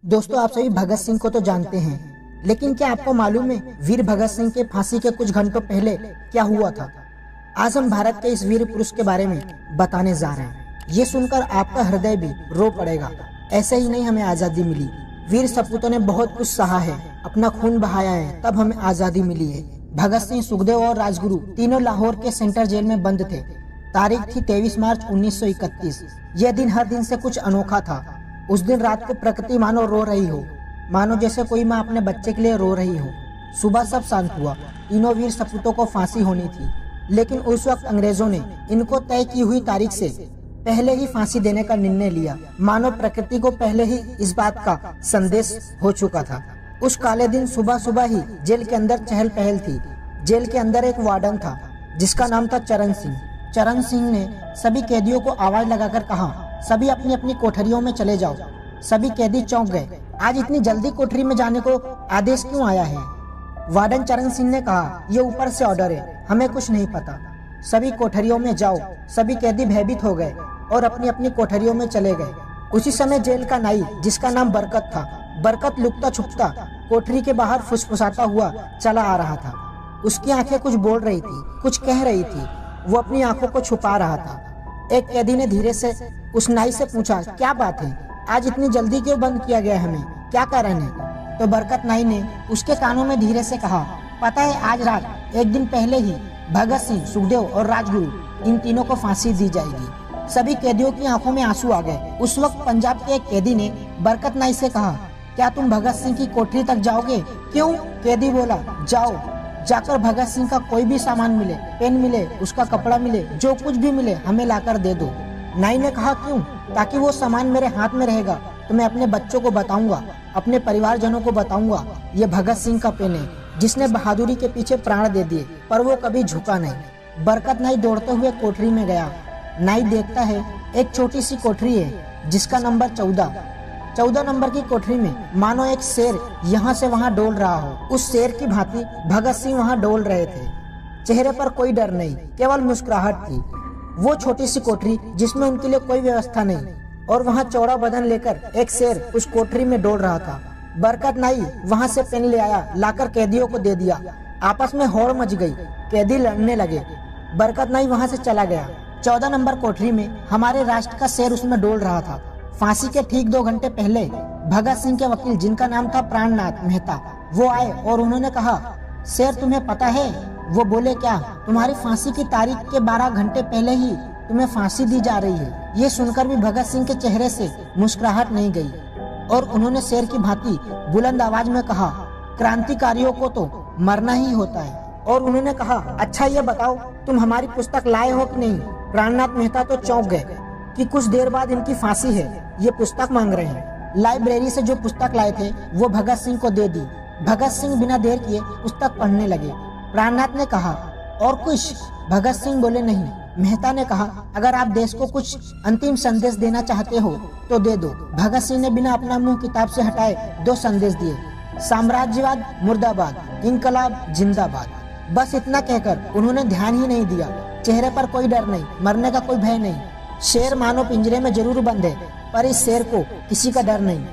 दोस्तों, आप सभी भगत सिंह को तो जानते हैं, लेकिन क्या आपको मालूम है वीर भगत सिंह के फांसी के कुछ घंटों पहले क्या हुआ था? आज हम भारत के इस वीर पुरुष के बारे में बताने जा रहे हैं। ये सुनकर आपका हृदय भी रो पड़ेगा। ऐसे ही नहीं हमें आजादी मिली, वीर सपूतों ने बहुत कुछ सहा है, अपना खून बहाया है, तब हमें आजादी मिली है। भगत सिंह, सुखदेव और राजगुरु तीनों लाहौर के सेंट्रल जेल में बंद थे। तारीख थी 23 मार्च 1931। यह दिन हर दिन से कुछ अनोखा था। उस दिन रात को प्रकृति मानो रो रही हो, मानो जैसे कोई माँ अपने बच्चे के लिए रो रही हो। सुबह सब शांत हुआ। तीनों वीर सपूतों को फांसी होनी थी, लेकिन उस वक्त अंग्रेजों ने इनको तय की हुई तारीख से पहले ही फांसी देने का निर्णय लिया, मानो प्रकृति को पहले ही इस बात का संदेश हो चुका था। उस काले दिन सुबह सुबह ही जेल के अंदर चहल पहल थी। जेल के अंदर एक वार्डन था जिसका नाम था चरण सिंह। चरण सिंह ने सभी कैदियों को आवाज लगाकर कहा, सभी अपनी अपनी कोठरियों में चले जाओ। सभी कैदी चौंक गए। आज इतनी जल्दी कोठरी में जाने को आदेश क्यों आया है? वार्डन चरण सिंह ने कहा, ये ऊपर से ऑर्डर है, हमें कुछ नहीं पता। सभी कोठरियों में जाओ। सभी कैदी भयभीत हो गए और अपनी अपनी कोठरियों में चले गए। उसी समय जेल का नाई, जिसका नाम बरकत था, बरकत लुकता छुपता कोठरी के बाहर फुसफुसाता हुआ चला आ रहा था। उसकी आंखें कुछ बोल रही थी, कुछ कह रही थी। वो अपनी आंखों को छुपा रहा था। एक कैदी ने धीरे से उस नाई से पूछा, क्या बात है, आज इतनी जल्दी क्यों बंद किया गया हमें, क्या कारण है? तो बरकत नाई ने उसके कानों में धीरे से कहा, पता है, आज रात एक दिन पहले ही भगत सिंह, सुखदेव और राजगुरु इन तीनों को फांसी दी जाएगी। सभी कैदियों की आंखों में आंसू आ गए। उस वक्त पंजाब के एक कैदी ने बरकत नाई से कहा, क्या तुम भगत सिंह की कोठरी तक जाओगे? क्यों? कैदी बोला, जाओ, जाकर भगत सिंह का कोई भी सामान मिले, पेन मिले, उसका कपड़ा मिले, जो कुछ भी मिले हमें लाकर दे दो। नाई ने कहा, क्यों? ताकि वो सामान मेरे हाथ में रहेगा तो मैं अपने बच्चों को बताऊंगा, अपने परिवारजनों को बताऊंगा, ये भगत सिंह का पेन है जिसने बहादुरी के पीछे प्राण दे दिए, पर वो कभी झुका नहीं। बरकत नाई दौड़ते हुए कोठरी में गया। नाई देखता है एक छोटी सी कोठरी है जिसका नंबर 14 नंबर की कोठरी में मानो एक शेर यहाँ से वहाँ डोल रहा हो। उस शेर की भांति भगत सिंह वहाँ डोल रहे थे। चेहरे पर कोई डर नहीं, केवल मुस्कुराहट थी। वो छोटी सी कोठरी जिसमें उनके लिए कोई व्यवस्था नहीं, और वहाँ चौड़ा बदन लेकर एक शेर उस कोठरी में डोल रहा था। बरकत नाई वहाँ से पेन ले आया, लाकर कैदियों को दे दिया। आपस में होड़ मच गई, कैदी लड़ने लगे। बरकत नाई वहाँ से चला गया। 14 नंबर कोठरी में हमारे राष्ट्र का शेर उसमें डोल रहा था। फांसी के ठीक 2 घंटे पहले भगत सिंह के वकील, जिनका नाम था प्राणनाथ मेहता, वो आए और उन्होंने कहा, शेर तुम्हें पता है? वो बोले, क्या? तुम्हारी फांसी की तारीख के 12 घंटे पहले ही तुम्हें फांसी दी जा रही है। ये सुनकर भी भगत सिंह के चेहरे से मुस्कुराहट नहीं गई और उन्होंने शेर की भांति बुलंद आवाज में कहा, क्रांतिकारियों को तो मरना ही होता है। और उन्होंने कहा, अच्छा ये बताओ, तुम हमारी पुस्तक लाए हो कि नहीं? प्राणनाथ मेहता तो चौंक गए कि कुछ देर बाद इनकी फांसी है, ये पुस्तक मांग रहे हैं। लाइब्रेरी से जो पुस्तक लाए थे वो भगत सिंह को दे दी। भगत सिंह बिना देर किए पुस्तक पढ़ने लगे। प्राणनाथ ने कहा, और कुछ? भगत सिंह बोले, नहीं। मेहता ने कहा, अगर आप देश को कुछ अंतिम संदेश देना चाहते हो तो दे दो। भगत सिंह ने बिना अपना मुंह किताब से हटाए 2 संदेश दिए, साम्राज्यवाद मुर्दाबाद, इनकलाब जिंदाबाद। बस इतना कहकर उन्होंने ध्यान ही नहीं दिया। चेहरे पर कोई डर नहीं, मरने का कोई भय नहीं। शेर मानो पिंजरे में जरूर बंद है, पर इस शेर को किसी का डर नहीं।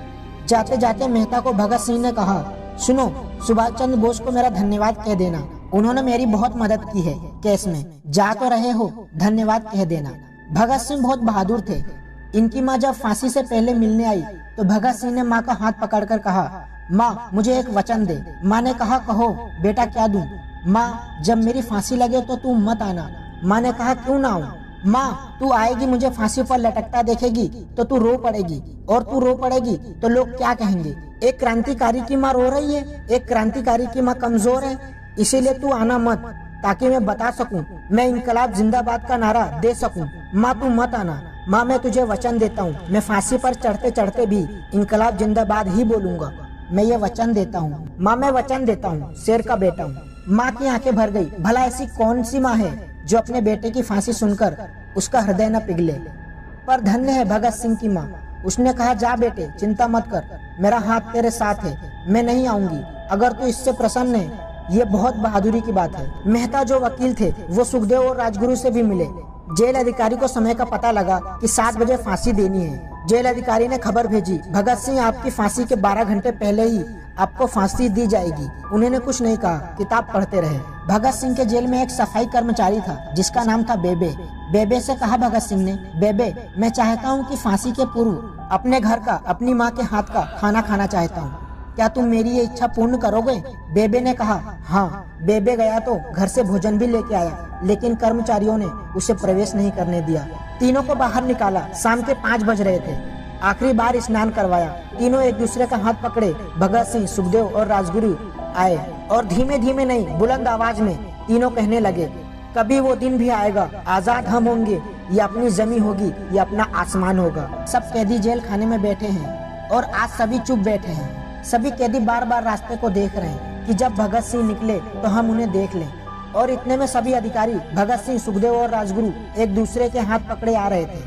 जाते जाते मेहता को भगत सिंह ने कहा, सुनो, सुभाष चंद्र बोस को मेरा धन्यवाद कह देना, उन्होंने मेरी बहुत मदद की है केस में। जा तो रहे हो, धन्यवाद कह देना। भगत सिंह बहुत बहादुर थे। इनकी माँ जब फांसी से पहले मिलने आई तो भगत सिंह ने माँ का हाथ पकड़कर कहा, माँ मुझे एक वचन दे। माँ ने कहा, कहो बेटा, क्या दूं? माँ, जब मेरी फांसी लगे तो तू मत आना। माँ ने कहा, क्यों ना आऊं? माँ, तू आएगी, मुझे फांसी पर लटकता देखेगी तो तू रो पड़ेगी, और तू रो पड़ेगी तो लोग क्या कहेंगे? एक क्रांतिकारी की माँ रो रही है, एक क्रांतिकारी की माँ कमजोर है, इसीलिए तू आना मत, ताकि मैं बता सकूं, मैं इनकलाब जिंदाबाद का नारा दे सकूं। माँ, तू मत आना। माँ, मैं तुझे वचन देता हूँ, मैं फांसी पर चढ़ते चढ़ते भी इनकलाब जिंदाबाद ही बोलूंगा। मैं ये वचन देता हूँ। माँ, मैं वचन देता हूँ, शेर का बेटा हूँ। माँ की आंखें भर गई। भला ऐसी कौन सी माँ है जो अपने बेटे की फांसी सुनकर उसका हृदय न पिघले? पर धन्य है भगत सिंह की माँ। उसने कहा, जा बेटे, चिंता मत कर, मेरा हाथ तेरे साथ है, मैं नहीं आऊंगी अगर तू इससे प्रसन्न है। ये बहुत बहादुरी की बात है। मेहता जो वकील थे वो सुखदेव और राजगुरु से भी मिले। जेल अधिकारी को समय का पता लगा कि 7 बजे फांसी देनी है। जेल अधिकारी ने खबर भेजी, भगत सिंह आपकी फांसी के 12 घंटे पहले ही आपको फांसी दी जाएगी। उन्होंने कुछ नहीं कहा, किताब पढ़ते रहे। भगत सिंह के जेल में एक सफाई कर्मचारी था जिसका नाम था बेबे। बेबे से कहा भगत सिंह ने, बेबे मैं चाहता हूँ कि फांसी के पूर्व अपने घर का, अपनी माँ के हाथ का खाना खाना चाहता हूँ, क्या तुम मेरी ये इच्छा पूर्ण करोगे? बेबे ने कहा हाँ। बेबे गया तो घर से भोजन भी लेके आया, लेकिन कर्मचारियों ने उसे प्रवेश नहीं करने दिया। तीनों को बाहर निकाला। शाम के 5 बज रहे थे। आखिरी बार स्नान करवाया। तीनों एक दूसरे का हाथ पकड़े भगत सिंह, सुखदेव और राजगुरु आए और धीमे धीमे नहीं, बुलंद आवाज में तीनों कहने लगे, कभी वो दिन भी आएगा, आजाद हम होंगे, ये अपनी जमी होगी, ये अपना आसमान होगा। सब कैदी जेल खाने में बैठे हैं और आज सभी चुप बैठे हैं। सभी कैदी बार बार रास्ते को देख रहे हैं कि जब भगत सिंह निकले तो हम उन्हें देख लें। और इतने में सभी अधिकारी भगत सिंह, सुखदेव और राजगुरु एक दूसरे के हाथ पकड़े आ रहे थे।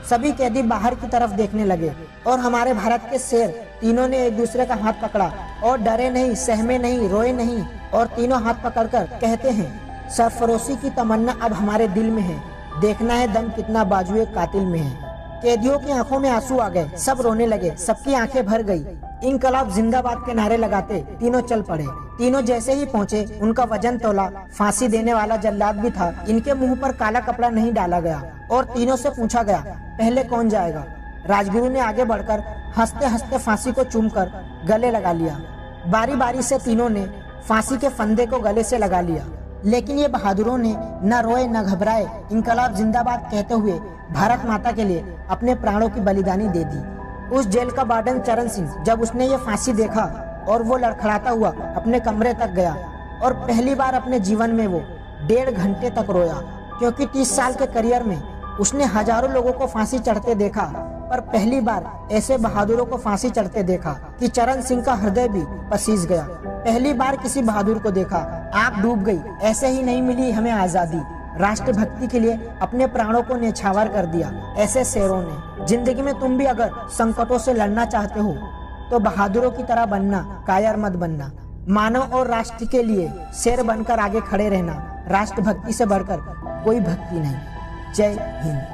सभी कैदी बाहर की तरफ देखने लगे और हमारे भारत के शेर तीनों ने एक दूसरे का हाथ पकड़ा और डरे नहीं, सहमे नहीं, रोए नहीं और तीनों हाथ पकड़कर कहते हैं, सरफरोशी की तमन्ना अब हमारे दिल में है, देखना है दम कितना बाजुए कातिल में है। कैदियों की आंखों में आंसू आ गए, सब रोने लगे, सबकी आंखें भर गई। इनकलाब जिंदाबाद के नारे लगाते तीनों चल पड़े। तीनों जैसे ही पहुंचे, उनका वजन तोला। फांसी देने वाला जल्लाद भी था। इनके मुंह पर काला कपड़ा नहीं डाला गया और तीनों से पूछा गया, पहले कौन जाएगा? राजगुरु ने आगे बढ़कर हंसते हंसते फांसी को चूमकर गले लगा लिया। बारी बारी से तीनों ने फांसी के फंदे को गले से लगा लिया, लेकिन ये बहादुरों ने न रोए न घबराए, इनकलाब जिंदाबाद कहते हुए भारत माता के लिए अपने प्राणों की बलिदानी दे दी। उस जेल का वार्डन चरण सिंह, जब उसने ये फांसी देखा और वो लड़खड़ाता हुआ अपने कमरे तक गया और पहली बार अपने जीवन में वो 1.5 घंटे तक रोया, क्योंकि 30 साल के करियर में उसने हजारों लोगों को फांसी चढ़ते देखा, पर पहली बार ऐसे बहादुरों को फांसी चढ़ते देखा कि चरण सिंह का हृदय भी पसीज गया। पहली बार किसी बहादुर को देखा, आंख डूब गई। ऐसे ही नहीं मिली हमें आजादी, राष्ट्रभक्ति के लिए अपने प्राणों को न्यौछावर कर दिया ऐसे शेरों ने। जिंदगी में तुम भी अगर संकटों से लड़ना चाहते हो तो बहादुरों की तरह बनना, कायर मत बनना। मानव और राष्ट्र के लिए शेर बनकर आगे खड़े रहना, राष्ट्रभक्ति से बढ़कर कोई भक्ति नहीं। जय हिंद।